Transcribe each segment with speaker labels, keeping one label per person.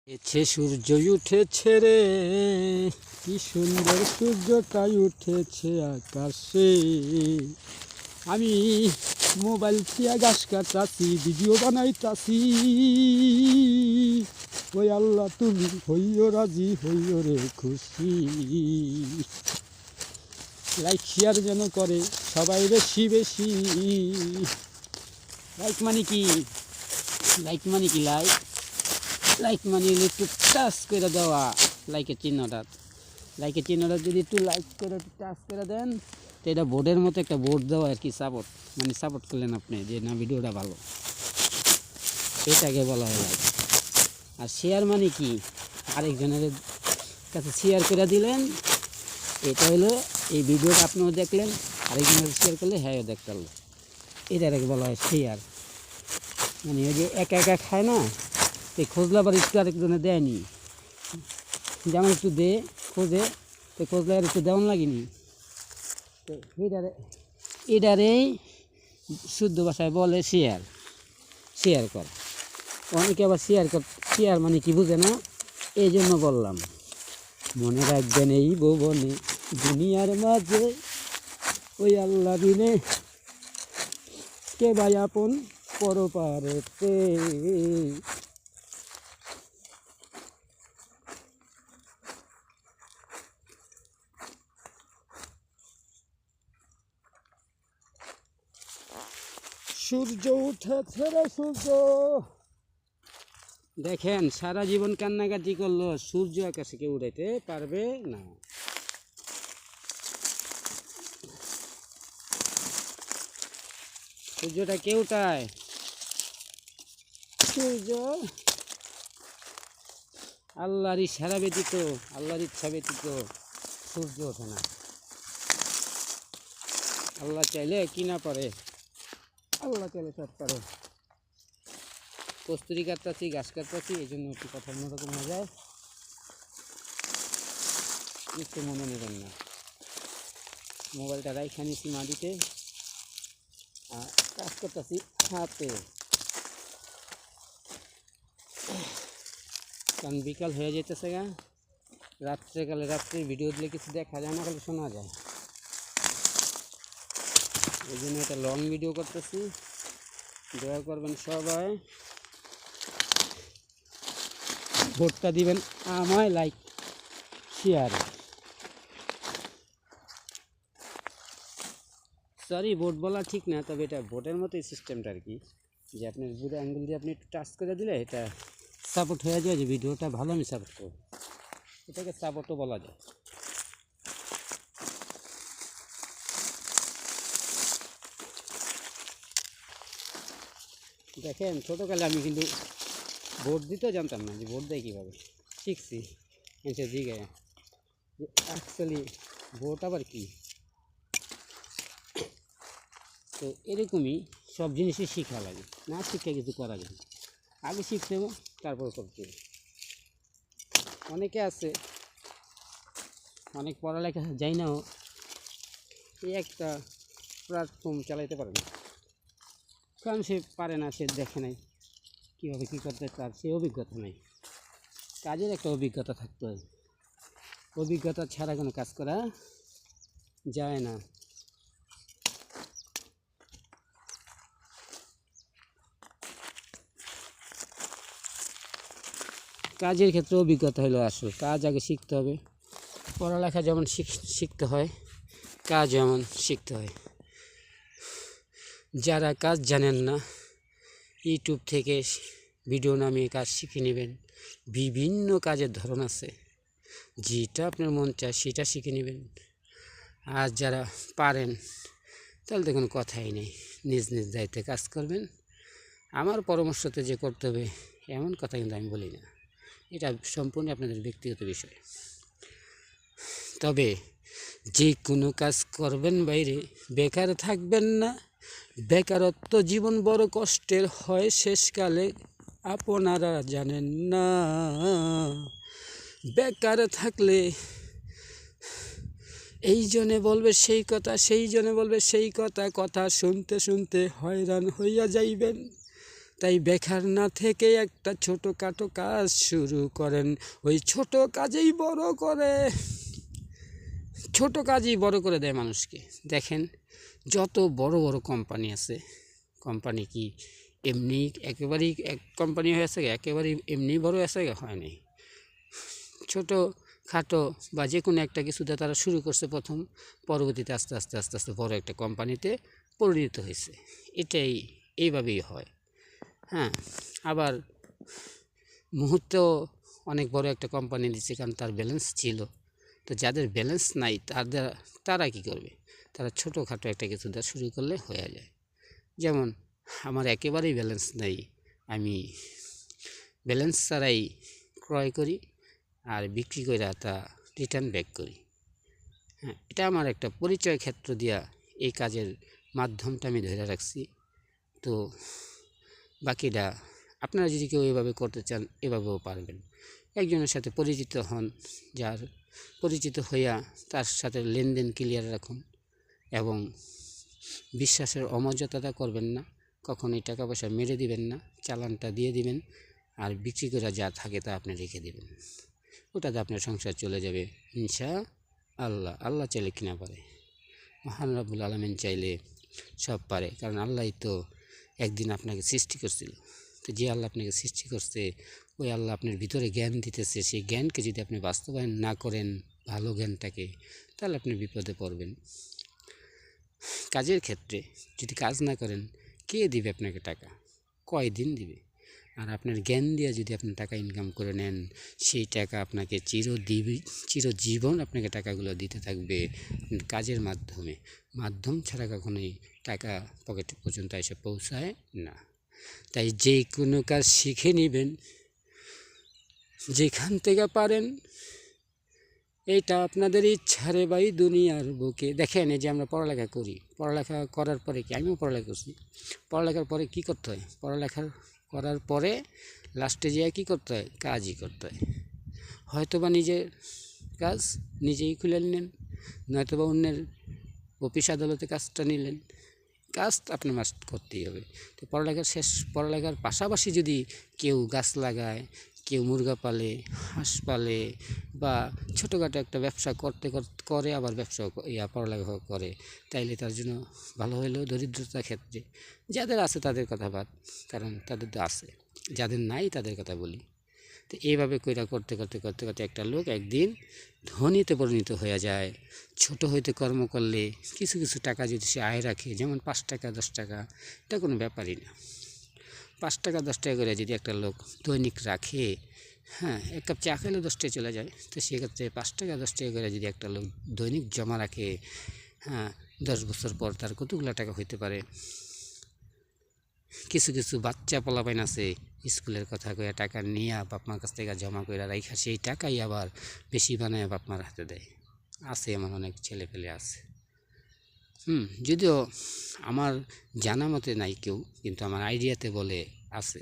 Speaker 1: সূর্য উঠেছে রে, কি সুন্দর সূর্যটাই উঠেছে আকাশে। আমি মোবাইল থিয়া গাছ কাটাছি, ভিডিও বানাইতাছি। ওই আল্লাহ তুমি হইও রাজি, হইও রে খুশি। লাইক শেয়ার যেন করে সবাই বেশি বেশি। লাইক মানে কি? লাইক মানে কি? লাইক মানে একটু টাচ করে দেওয়া। লাইকের চিহ্নটা যদি একটু লাইক করে টাচ করে দেন, তো এটা বোর্ডের মতো একটা বোর্ড দেওয়া আর কি। সাপোর্ট মানে সাপোর্ট করলেন আপনি যে না ভিডিওটা ভালো, এটাকে বলা হয় লাইক। আর শেয়ার মানে কি? আরেকজনের কাছে শেয়ার করে দিলেন। এটা হলো এই ভিডিওটা আপনিও দেখলেন, আরেকজনের শেয়ার করলে হ্যাঁ দেখতে পারলো। এটাকে বলা হয় শেয়ার। মানে ওই যে একা একা খায় না, এই খোঁজলা আবার একটু আরেকজনে দেয়নি, যেমন একটু দে খোঁজে, তো খোঁজলে আর একটু দেওয়ান লাগেনি। তো এটারেই শুদ্ধ ভাষায় বলে শেয়ার। শেয়ার কর। অনেকে আবার শেয়ার মানে কি বুঝে না, এই জন্য বললাম। মনে রাখবেন এই ভুবনে দুনিয়ার মাঝে ওই আল্লাহ বিনে কে ভাই আপন পরপারেতে। সূর্য উঠেছে রে সূর্য। দেখেন সারা জীবন কান্নাকাটি করলো, সূর্য আকাশে কেউ উড়াইতে পারবে না। সূর্যটা কেউ উঠায়? সূর্য আল্লাহর ইশারা ব্যতীত, আল্লাহর ইচ্ছা ব্যতীত সূর্য ওঠে না। আল্লাহ চাইলে কি না পারে? আল্লাহ চাইলে সব পারে। কস্তুরি কাটতাছি, গাছ কাটতাছি, এই জন্য একটু কথা অন্যরকম হয়ে যায়, একটু মনে নেবেন না। মোবাইলটা রাইখা নিছি মাটিতে, আর কাজ করতেছি হাতে। কারণ বিকাল হয়ে যেতেছে গা, রাত্রের ভিডিও দিলে কিছু দেখা যায় না, খালি শোনা যায়। এই জন্য একটা লং ভিডিও করতেছি। দয়া করবেন সবাই, ভোটটা দিবেন আমায়, লাইক শেয়ার। সরি ভোট বলা ঠিক না, তবে এটা ভোটের মতোই সিস্টেমটা আর কি, যে আপনার বুড়ো আঙ্গুল দিয়ে আপনি একটু টাচ করে দিলে এটা সাপোর্ট হয়ে যায়, যে ভিডিওটা ভালো আমি সাপোর্ট করব, এটাকে সাপোর্টও বলা যায়। দেখেন ছোটোকালে আমি কিন্তু ভোট দিতেও জানতাম না, যে ভোট দেয় কীভাবে, শিখছি এসে জিগায় যে অ্যাকচুয়ালি ভোট আবার কি। তো এরকমই সব জিনিসই শেখা লাগে, না শিখে কিছু করা যায় না। আগে শিখতে হবে, তারপর করতে হবে। অনেকে আছে অনেক পড়ালেখা যাই না, এই একটা প্ল্যাটফর্ম চালাইতে পারে না, কারণ সে পারে না, সে দেখে নাই কীভাবে কী করতে, তার সে অভিজ্ঞতা নেই। কাজের একটা অভিজ্ঞতা থাকতে হয়, অভিজ্ঞতা ছাড়া কোনো কাজ করা যায় না। কাজের ক্ষেত্রে অভিজ্ঞতা হলো আসল, কাজ আগে শিখতে হবে। পড়ালেখা যেমন শিখতে হয়, কাজ যেমন শিখতে হয়। যারা কাজ জানেন না, ইউটিউব থেকে ভিডিও নামিয়ে কাজ শিখে নেবেন। বিভিন্ন কাজের ধরন আছে, যেটা আপনার মন চায় সেটা শিখে নেবেন। আর যারা পারেন তাহলে তো কোনো কথাই নেই, নিজ নিজ দায়িত্বে কাজ করবেন। আমার পরামর্শতে যে করতে হবে এমন কথা কিন্তু আমি বলি না, এটা সম্পূর্ণ আপনাদের ব্যক্তিগত বিষয়। তবে যে কোনো কাজ করবেন বাইরে, বেকার থাকবেন না। বেকারত্ব জীবন বড় কষ্টের হয়, শেষকালে আপনারা জানেন না। বেকার থাকলে এই জনে বলবে সেই কথা, সেই জনে বলবে সেই কথা, কথা শুনতে শুনতে হয়রান হইয়া যাইবেন। তাই বেকার না থেকে একটা ছোটোখাটো কাজ শুরু করেন, ওই ছোট কাজেই বড় করে, ছোট কাজই বড় করে দেয় মানুষকে। দেখেন যত বড় বড় কোম্পানি আছে, কোম্পানি কি এমনি একেবারেই এক কোম্পানি হয়েছে, একেবারেই এমনি বড় হয়েছে হয়নি। ছোটো খাটো বা যে কোনো একটা কিছুতে তারা শুরু করছে প্রথম, পরবর্তীতে আস্তে আস্তে আস্তে আস্তে বড় একটা কোম্পানিতে পরিণত হয়েছে। এটাই এইভাবেই হয়। হ্যাঁ, আবার মুহূর্তেও অনেক বড় একটা কোম্পানি দিচ্ছে, কারণ তার ব্যালেন্স ছিল। তো যাদের ব্যালেন্স নাই তারা কি করবে? তারা ছোটোখাটো একটা কিছু দিয়ে শুরু করলে হয়ে যায়। যেমন আমার একেবারেই ব্যালেন্স নেই, আমি ব্যালেন্স ছাড়াই ক্রয় করি আর বিক্রি করে তা রিটার্ন ব্যাক করি। হ্যাঁ, এটা আমার একটা পরিচয় ক্ষেত্র দিয়া এই কাজের মাধ্যমটা আমি ধরে রাখছি। তো বাকিটা আপনারা যদি কেউ এভাবে করতে চান এভাবেও পারবেন। একজনের সাথে পরিচিত হন, যার পরিচিত হইয়া তার সাথে লেনদেন ক্লিয়ার রাখুন এবং বিশ্বাসের অমর্যাদাটা করবেন না, কখনোই টাকা পয়সা মেরে দিবেন না, চালানটা দিয়ে দিবেন আর বিক্রি করে যা থাকে তা আপনি রেখে দেবেন। ওটাতে আপনার সংসার চলে যাবে ইনশাআল্লাহ। আল্লাহ চাইলে কিনা পারে, মহান রব্বুল আলামিন চাইলে সব পারে, কারণ আল্লাহই তো একদিন আপনাকে সৃষ্টি করছিল। তো যে আল্লাহ আপনাকে সৃষ্টি করছে, ওই আল্লাহ আপনার ভিতরে জ্ঞান দিতেছে, সেই জ্ঞানকে যদি আপনি বাস্তবায়ন না করেন, ভালো জ্ঞানটাকে, তাহলে আপনি বিপদে পড়বেন। কাজের ক্ষেত্রে যদি কাজ না করেন, কে দিবে আপনাকে টাকা? কয়দিন দিবে? আর আপনার জ্ঞান দিয়ে যদি আপনি টাকা ইনকাম করে নেন, সেই টাকা আপনাকে চিরজীবন আপনাকে টাকাগুলো দিতে থাকবে কাজের মাধ্যমে। মাধ্যম ছাড়া কখনোই টাকা পকেট পর্যন্ত এসে পৌঁছায় না। তাই যে কোনো কাজ শিখে নেবেন, যেখান থেকে পারেন। এইটা আপনাদের ইচ্ছারে ভাই দুনিয়ার বুকে। দেখেন এই যে আমরা পড়ালেখা করি, পড়ালেখা করার পরে কি, আমিও পড়ালেখা করছি, পড়ালেখার পরে কি করতে হয়? পড়ালেখা করার পরে লাস্টে যেয়ে কী করতে হয়? কাজই করতে হয়। হয়তোবা নিজের কাজ নিজেই খুলে নিলেন, নয়তোবা অন্যের অফিস আদালতে কাজটা নিলেন। কাজ আপনার মাস্ট করতেই হবে। তো পড়ালেখার পাশাপাশি যদি কেউ গাছ লাগায়, কেউ মুরগা পালে, হাঁস পালে বা ছোটোখাটো একটা ব্যবসা করে আবার ব্যবসা পড়ালেখা করে, তাইলে তার জন্য ভালো হলেও দরিদ্রতার ক্ষেত্রে যাদের আছে তাদের কথা বাদ, কারণ তাদের তো আছে, যাদের নাই তাদের কথা বলি। তো এইভাবে কইরা করতে করতে করতে করতে একটা লোক একদিন ধনীতে পরিণত হয়ে যায়। ছোট হইতে কর্ম করলে কিছু কিছু টাকা যদি সে আয় রাখে, যেমন 5 টাকা 10 টাকা, এটা কোনো ব্যাপারই না। 5 টাকা 10 টাকা করে যদি একটা লোক দৈনিক রাখে, হ্যাঁ, এক কাপ চা খেলে 10 টাকা চলে যায়। তো সেক্ষেত্রে 5 টাকা 10 টাকা করে যদি একটা লোক দৈনিক জমা রাখে, হ্যাঁ, 10 বছর পর তার কতগুলো টাকা হইতে পারে। কিছু কিছু বাচ্চা পোলাপাইন আছে, স্কুলের কথা কইয়া টাকা নিয়ে বাপ মার কাছ থেকে জমা করে রাখা, সেই টাকাই আবার বেশি বানায় বাপ মার হাতে দেয়। আছে, এমন অনেক ছেলে পেলে আছে। যদিও আমার জানা মতে নাই কেউ, কিন্তু আমার আইডিয়াতে বলে আছে।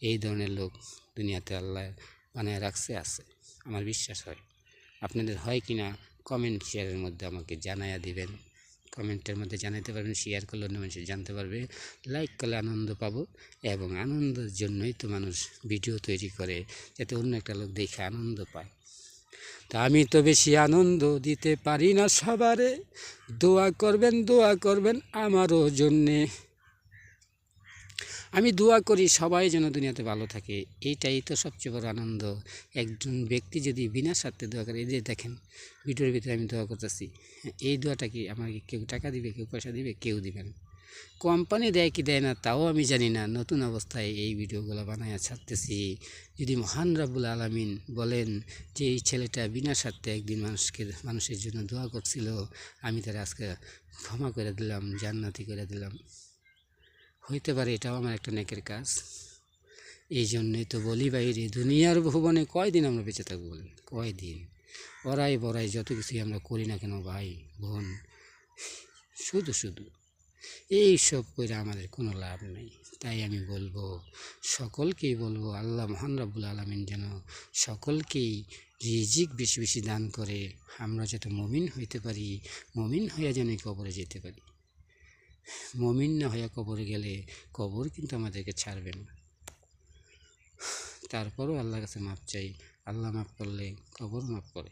Speaker 1: এই ধরনের লোক দুনিয়াতে আল্লাহ বানায় রাখছে, আছে, আমার বিশ্বাস হয়। আপনাদের হয় কি না কমেন্ট শেয়ারের মধ্যে আমাকে জানাইয়া দিবেন। কমেন্টের মধ্যে জানাতে পারবেন, শেয়ার করলে অন্য মানুষ জানতে পারবে, লাইক করলে আনন্দ পাবো। এবং আনন্দের জন্যই তো মানুষ ভিডিও তৈরি করে, যাতে অন্য একটা লোক দেখে আনন্দ পায়। তা আমি তো বেশি আনন্দ দিতে পারি না সবারে, দোয়া করবেন আমারও জন্যে। আমি দোয়া করি সবাই যেন দুনিয়াতে ভালো থাকে, এইটাই তো সবচেয়ে বড় আনন্দ। একজন ব্যক্তি যদি বিনা স্বার্থে দোয়া করে, এই যে দেখেন ভিডিওর ভিতরে আমি দোয়া করতেছি, এই দোয়াটা কি আমাকে কেউ টাকা দিবে, কেউ পয়সা দিবে? কেউ দিবে না। কোম্পানি দেয় কি দেয় না তাও আমি জানি না। নতুন অবস্থায় এই ভিডিওগুলো বানাইয়া ছাড়তেছি। যদি মহান রব্বুল আলামিন বলেন যে এই ছেলেটা বিনা স্বার্থে একদিন মানুষের জন্য দোয়া করছিল, আমি তার আজকে ক্ষমা করে দিলাম, জান্নাতি করে দিলাম, হইতে পারে এটাও আমার একটা নেকের কাজ। এই জন্যই তো বলি বাইরে দুনিয়ার ভুবনে কয়দিন আমরা বেঁচে থাকবো বলেন? কয়দিন? বড়াই যত কিছুই আমরা করি না কেন ভাই বোন, শুধু এইসব করে আমাদের কোনো লাভ নেই। তাই আমি বলবো, সকলকেই বলবো, আল্লাহ মহান রব্বুল আলামিন যেন সকলকেই রিজিক বেশি বেশি দান করে, আমরা যাতে মুমিন হইতে পারি, মুমিন হইয়া যেন কবরে যেতে পারি। মুমিন না হয়ে কবরে গেলে কবর কিন্তু আমাদেরকে ছাড়বে না। তারপরও আল্লাহর কাছে মাপ চাই, আল্লাহ মাফ করলে কবর মাফ করে।